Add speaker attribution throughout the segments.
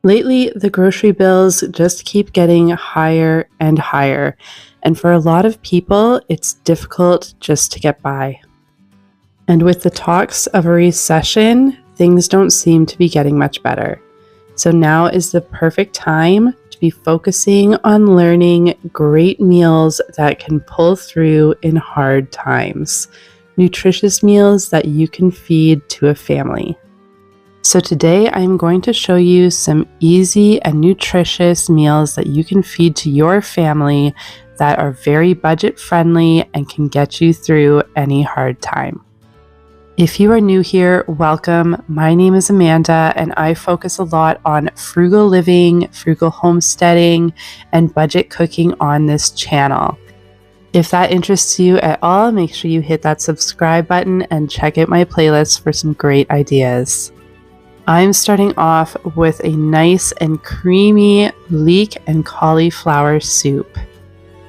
Speaker 1: Lately, the grocery bills just keep getting higher and higher, and for a lot of people, it's difficult just to get by. And with the talks of a recession, things don't seem to be getting much better. So now is the perfect time to be focusing on learning great meals that can pull through in hard times. Nutritious meals that you can feed to a family. So today I'm going to show you some easy and nutritious meals that you can feed to your family that are very budget friendly and can get you through any hard time. If you are new here, welcome. My name is Amanda and I focus a lot on frugal living, frugal homesteading, and budget cooking on this channel. If that interests you at all, make sure you hit that subscribe button and check out my playlist for some great ideas. I'm starting off with a nice and creamy leek and cauliflower soup.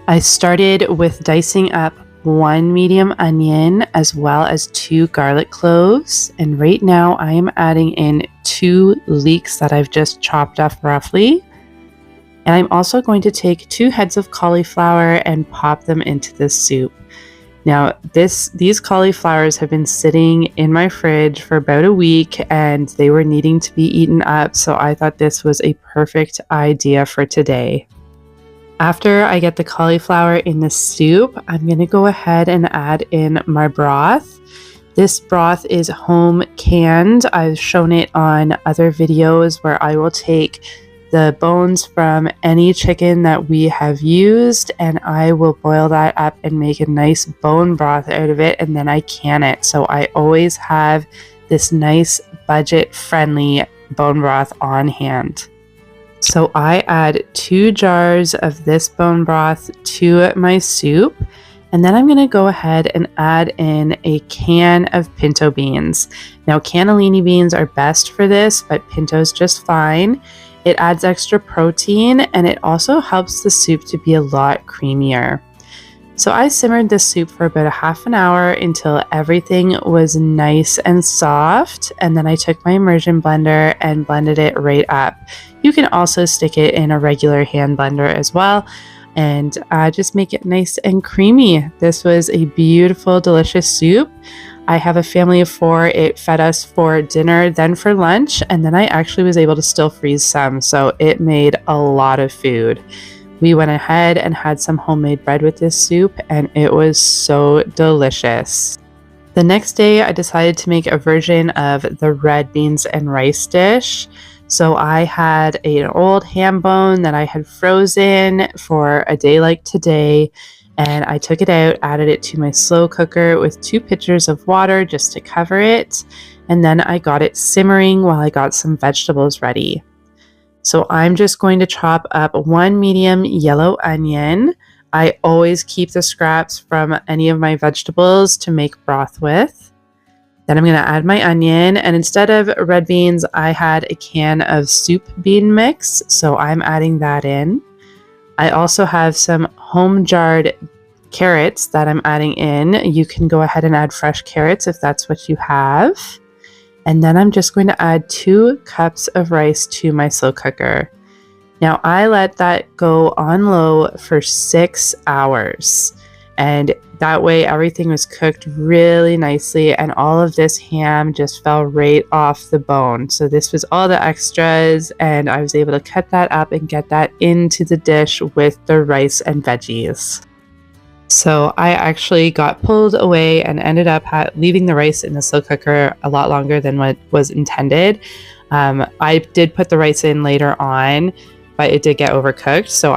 Speaker 1: I started with dicing up 1 medium onion as well as 2 garlic cloves, and right now I am adding in 2 leeks that I've just chopped up roughly. And I'm also going to take 2 heads of cauliflower and pop them into this soup. Now, these cauliflowers have been sitting in my fridge for about a week and they were needing to be eaten up, so I thought this was a perfect idea for today. After I get the cauliflower in the soup, I'm going to go ahead and add in my broth. This broth is home canned. I've shown it on other videos where I will take the bones from any chicken that we have used and I will boil that up and make a nice bone broth out of it, and then I can it. So I always have this nice budget friendly bone broth on hand. So I add 2 jars of this bone broth to my soup, and then I'm going to go ahead and add in a can of pinto beans. Now cannellini beans are best for this, but pinto's just fine. It adds extra protein and it also helps the soup to be a lot creamier. So I simmered this soup for about a half an hour until everything was nice and soft, and then I took my immersion blender and blended it right up. You can also stick it in a regular hand blender as well and just make it nice and creamy. This was a beautiful, delicious soup. I have a family of 4. It fed us for dinner, then for lunch, and then I actually was able to still freeze some, so it made a lot of food. We went ahead and had some homemade bread with this soup, and it was so delicious. The next day, I decided to make a version of the red beans and rice dish. So I had an old ham bone that I had frozen for a day like today, and I took it out, added it to my slow cooker with 2 pitchers of water just to cover it, and then I got it simmering while I got some vegetables ready. So I'm just going to chop up 1 medium yellow onion. I always keep the scraps from any of my vegetables to make broth with. Then I'm going to add my onion, and instead of red beans, I had a can of soup bean mix, so I'm adding that in. I also have some home jarred carrots that I'm adding in. You can go ahead and add fresh carrots if that's what you have. And then I'm just going to add 2 cups of rice to my slow cooker. Now I let that go on low for 6 hours. And that way everything was cooked really nicely and all of this ham just fell right off the bone. So this was all the extras and I was able to cut that up and get that into the dish with the rice and veggies. So I actually got pulled away and ended up leaving the rice in the slow cooker a lot longer than what was intended. I did put the rice in later on, but it did get overcooked. So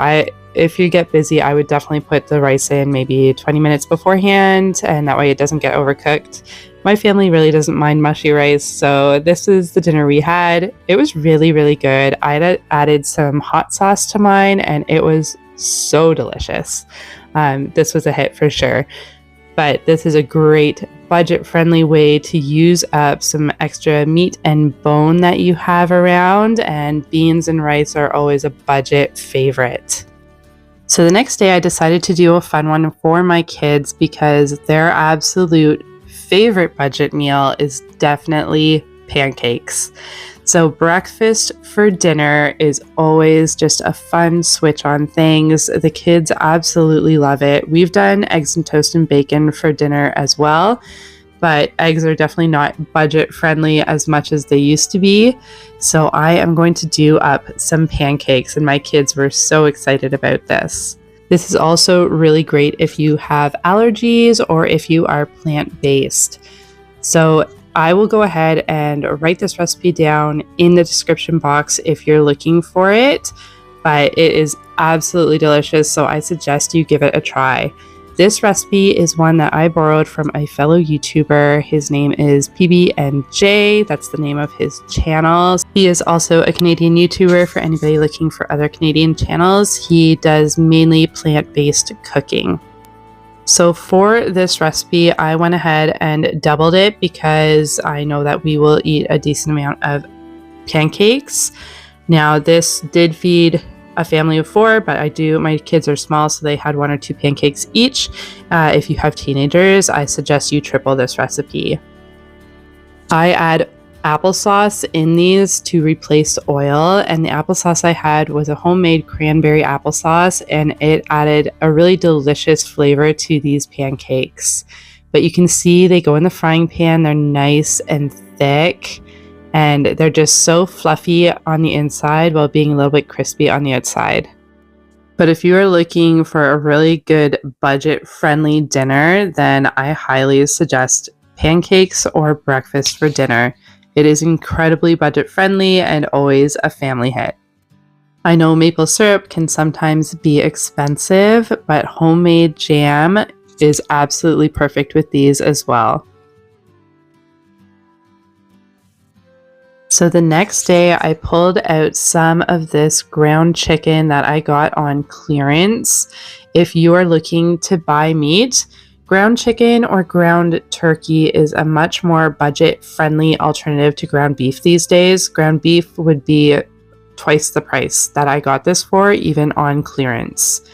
Speaker 1: if you get busy, I would definitely put the rice in maybe 20 minutes beforehand, and that way it doesn't get overcooked. My family really doesn't mind mushy rice, so this is the dinner we had. It was really, really good. I added some hot sauce to mine, and it was so delicious. This was a hit for sure. But this is a great budget-friendly way to use up some extra meat and bone that you have around, and beans and rice are always a budget favorite. So the next day I decided to do a fun one for my kids because their absolute favorite budget meal is definitely pancakes. So breakfast for dinner is always just a fun switch on things. The kids absolutely love it. We've done eggs and toast and bacon for dinner as well, but eggs are definitely not budget friendly as much as they used to be. So I am going to do up some pancakes, and my kids were so excited about this. This is also really great if you have allergies or if you are plant-based. So I will go ahead and write this recipe down in the description box if you're looking for it, but it is absolutely delicious, so I suggest you give it a try. This recipe is one that I borrowed from a fellow YouTuber. His name is PB&J. That's the name of his channel. He is also a Canadian YouTuber for anybody looking for other Canadian channels. He does mainly plant-based cooking. So for this recipe, I went ahead and doubled it because I know that we will eat a decent amount of pancakes. Now, this did feed a family of 4, but my kids are small, so they had 1 or 2 pancakes each. If you have teenagers, I suggest you triple this recipe. I add applesauce in these to replace oil, and the applesauce I had was a homemade cranberry applesauce, and it added a really delicious flavor to these pancakes. But you can see they go in the frying pan. They're nice and thick, and they're just so fluffy on the inside while being a little bit crispy on the outside. But if you are looking for a really good budget-friendly dinner, then I highly suggest pancakes or breakfast for dinner. It is incredibly budget-friendly and always a family hit. I know maple syrup can sometimes be expensive, but homemade jam is absolutely perfect with these as well. So the next day, I pulled out some of this ground chicken that I got on clearance. If you are looking to buy meat, ground chicken or ground turkey is a much more budget-friendly alternative to ground beef these days. Ground beef would be twice the price that I got this for, even on clearance.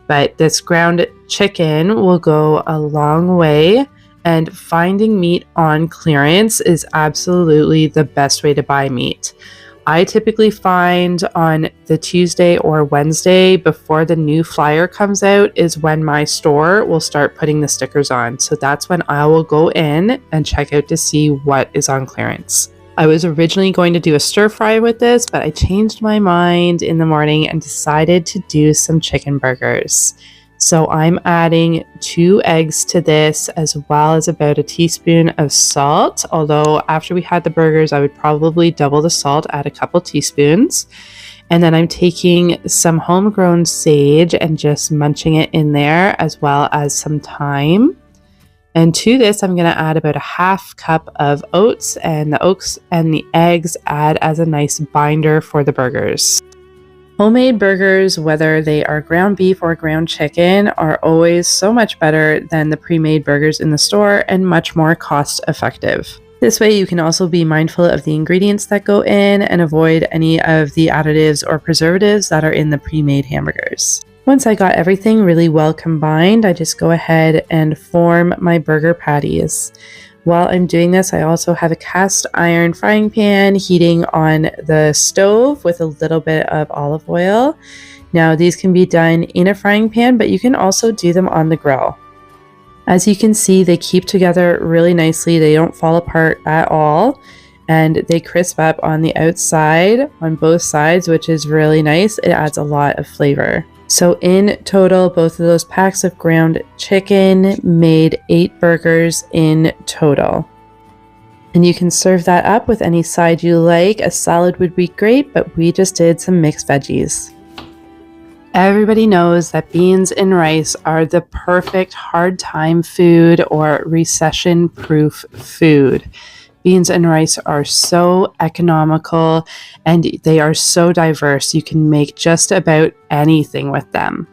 Speaker 1: But this ground chicken will go a long way, and finding meat on clearance is absolutely the best way to buy meat. I typically find on the Tuesday or Wednesday before the new flyer comes out is when my store will start putting the stickers on. So that's when I will go in and check out to see what is on clearance. I was originally going to do a stir fry with this, but I changed my mind in the morning and decided to do some chicken burgers. So I'm adding 2 eggs to this, as well as about a teaspoon of salt. Although after we had the burgers, I would probably double the salt, add a couple teaspoons. And then I'm taking some homegrown sage and just munching it in there, as well as some thyme. And to this, I'm going to add about a half cup of oats, and the oats and the eggs add as a nice binder for the burgers. Homemade burgers, whether they are ground beef or ground chicken, are always so much better than the pre-made burgers in the store and much more cost effective. This way you can also be mindful of the ingredients that go in and avoid any of the additives or preservatives that are in the pre-made hamburgers. Once I got everything really well combined, I just go ahead and form my burger patties. While I'm doing this, I also have a cast iron frying pan heating on the stove with a little bit of olive oil. Now, these can be done in a frying pan, but you can also do them on the grill. As you can see, they keep together really nicely. They don't fall apart at all, and they crisp up on the outside on both sides, which is really nice. It adds a lot of flavor. So in total, both of those packs of ground chicken made 8 burgers in total. And you can serve that up with any side you like. A salad would be great, but we just did some mixed veggies. Everybody knows that beans and rice are the perfect hard time food or recession-proof food. Beans and rice are so economical and they are so diverse. You can make just about anything with them.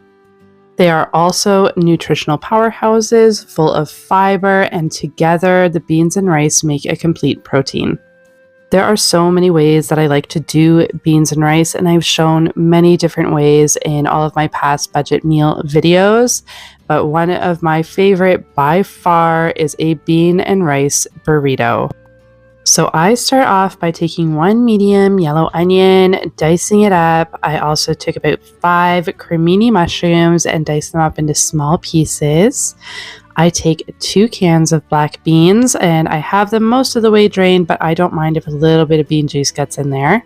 Speaker 1: They are also nutritional powerhouses full of fiber, and together the beans and rice make a complete protein. There are so many ways that I like to do beans and rice, and I've shown many different ways in all of my past budget meal videos, but one of my favorite by far is a bean and rice burrito. So I start off by taking one medium yellow onion, dicing it up. I also took about 5 cremini mushrooms and diced them up into small pieces. I take 2 cans of black beans and I have them most of the way drained, but I don't mind if a little bit of bean juice gets in there.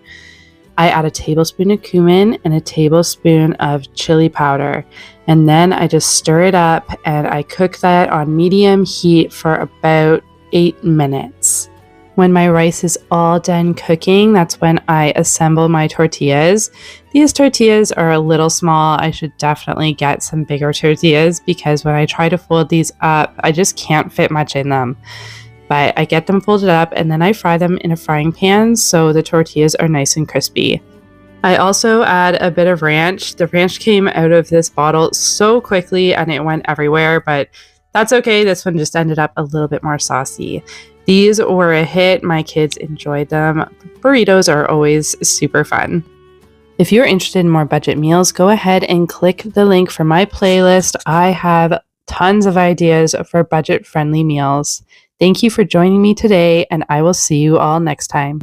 Speaker 1: I add a tablespoon of cumin and a tablespoon of chili powder, and then I just stir it up and I cook that on medium heat for about 8 minutes. When my rice is all done cooking, that's when I assemble my tortillas. These tortillas are a little small. I should definitely get some bigger tortillas because when I try to fold these up, I just can't fit much in them. But I get them folded up and then I fry them in a frying pan so the tortillas are nice and crispy. I also add a bit of ranch. The ranch came out of this bottle so quickly and it went everywhere, but that's okay. This one just ended up a little bit more saucy. These were a hit. My kids enjoyed them. Burritos are always super fun. If you're interested in more budget meals, go ahead and click the link for my playlist. I have tons of ideas for budget-friendly meals. Thank you for joining me today, and I will see you all next time.